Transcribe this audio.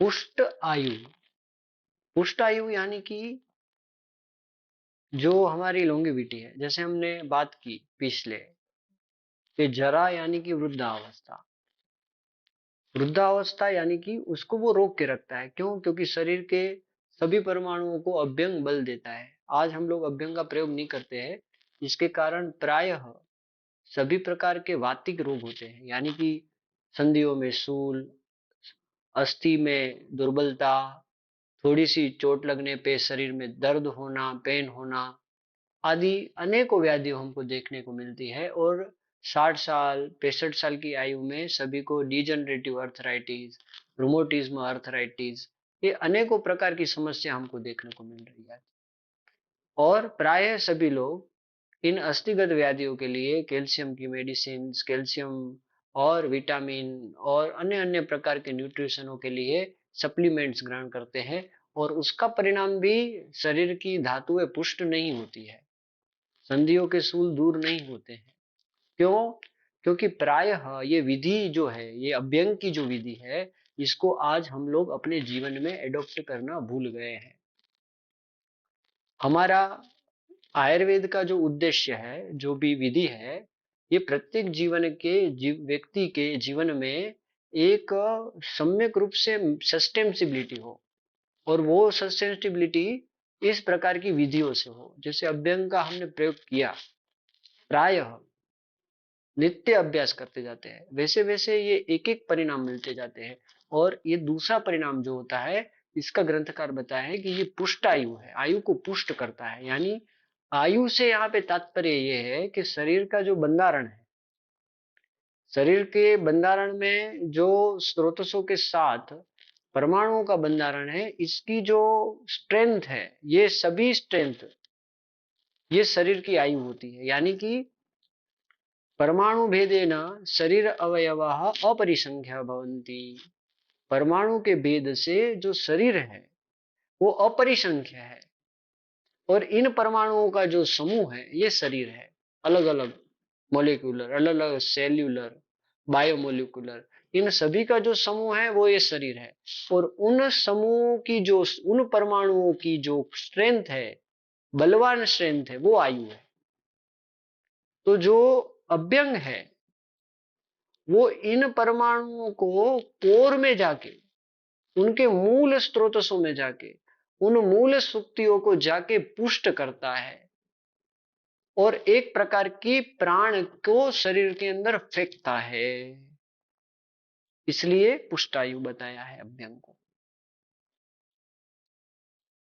पुष्ट आयु। पुष्ट आयु यानी कि जो हमारी लॉन्गेविटी है, जैसे हमने बात की पिछले कि जरा यानी कि वृद्धावस्था। वृद्धावस्था यानी कि उसको वो रोक के रखता है। क्यों? क्योंकि शरीर के सभी परमाणुओं को अभ्यंग बल देता है। आज हम लोग अभ्यंग का प्रयोग नहीं करते हैं, जिसके कारण प्रायः सभी प्रकार के वातिक रोग होते हैं, यानी कि संधियों में शूल, अस्थि में दुर्बलता, थोड़ी सी चोट लगने पे शरीर में दर्द होना, पेन होना आदि अनेकों व्याधियां हमको देखने को मिलती है। और 60 साल 65 साल की आयु में सभी को डिजनरेटिव अर्थराइटिस, रोमोटिज्म अर्थराइटिस, ये अनेकों प्रकार की समस्या हमको देखने को मिल रही है। और प्राय सभी लोग इन अस्थिगत व्याधियों के लिए कैल्शियम की मेडिसिन, कैल्शियम और विटामिन और अन्य अन्य प्रकार के न्यूट्रिशनों के लिए सप्लीमेंट्स ग्रहण करते हैं। और उसका परिणाम भी शरीर की धातुएं पुष्ट नहीं होती है, संधियों के सूल दूर नहीं होते हैं। क्यों? क्योंकि प्रायः ये विधि जो है, ये अभ्यंग की जो विधि है, इसको आज हम लोग अपने जीवन में एडॉप्ट करना भूल गए हैं। हमारा आयुर्वेद का जो उद्देश्य है, जो भी विधि है, ये प्रत्येक जीवन के व्यक्ति के जीवन में एक सम्यक रूप से सस्टेनेबिलिटी हो। और वो सस्टेनेबिलिटी इस प्रकार की विधियों से हो। जैसे अभ्यंग का हमने प्रयोग किया, प्रायः नित्य अभ्यास करते जाते हैं, वैसे वैसे ये एक एक परिणाम मिलते जाते हैं। और ये दूसरा परिणाम जो होता है, इसका ग्रंथकार बताया है कि ये पुष्ट आयु है, आयु को पुष्ट करता है। यानी आयु से यहाँ पे तात्पर्य ये है कि शरीर का जो बंधारण है, शरीर के बंधारण में जो स्रोतसों के साथ परमाणुओं का बंधारण है, इसकी जो स्ट्रेंथ है, ये सभी स्ट्रेंथ ये शरीर की आयु होती है। यानी कि परमाणु भेदेन शरीर अवयवाः अपरिसंख्या भवन्ति। परमाणु के भेद से जो शरीर है वो अपरिसंख्य है। और इन परमाणुओं का जो समूह है, ये शरीर है। अलग अलग मोलिकुलर, अलग अलग सेल्यूलर, बायोमोलिकुलर, इन सभी का जो समूह है वो ये शरीर है। और उन समूह की जो, उन परमाणुओं की जो स्ट्रेंथ है, बलवान स्ट्रेंथ है, वो आयु है। तो जो अभ्यंग है, वो इन परमाणुओं को कोर में जाके, उनके मूल स्रोतसों में जाके, उन मूल सुक्तियों को जाके पुष्ट करता है और एक प्रकार की प्राण को शरीर के अंदर फेंकता है। इसलिए पुष्टायु बताया है अभ्यंग को।